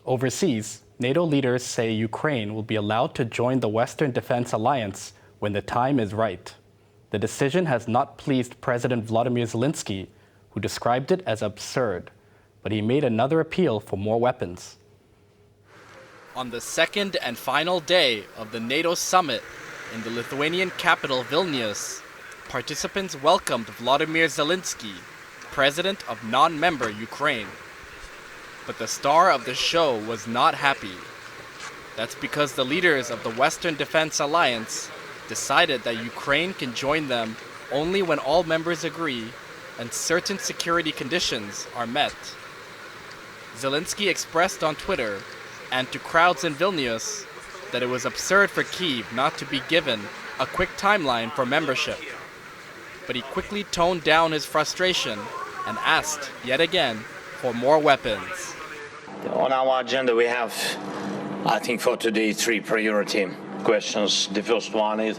Overseas, NATO leaders say Ukraine will be allowed to join the Western Defense Alliance when the time is right. The decision has not pleased President Volodymyr Zelensky, who described it as absurd, but he made another appeal for more weapons. On the second and final day of the NATO summit in the Lithuanian capital Vilnius, participants welcomed Volodymyr Zelensky, president of non-member Ukraine. But the star of the show was not happy. That's because the leaders of the Western Defense Alliance decided that Ukraine can join them only when all members agree and certain security conditions are met. Zelensky expressed on Twitter and to crowds in Vilnius that it was absurd for Kyiv not to be given a quick timeline for membership. But he quickly toned down his frustration and asked, yet again, for more weapons. On our agenda we have, I think for today, 3 priority questions. The first one is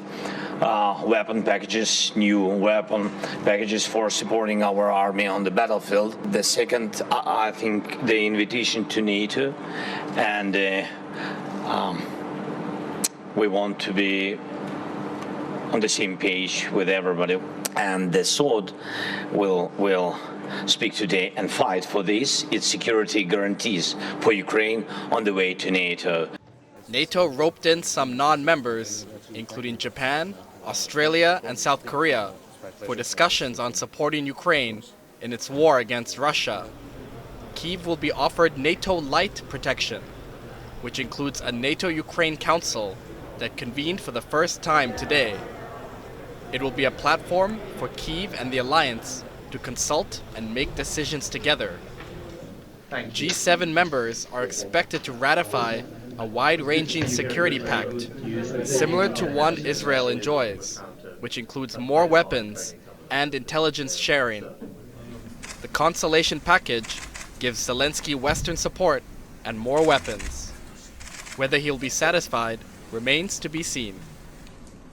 weapon packages, new weapon packages for supporting our army on the battlefield. The second, I think, the invitation to NATO, and we want to be on the same page with everybody. And the third will speak today and fight for this. Its security guarantees for Ukraine on the way to NATO. NATO roped in some non-members, including Japan, Australia, and South Korea, for discussions on supporting Ukraine in its war against Russia. Kyiv will be offered NATO Light protection, which includes a NATO-Ukraine Council that convened for the first time today. It will be a platform for Kyiv and the alliance to consult and make decisions together. G7 members are expected to ratify a wide-ranging security pact, similar to one Israel enjoys, which includes more weapons and intelligence sharing. The Consolation package gives Zelensky Western support and more weapons. Whether he'll be satisfied remains to be seen.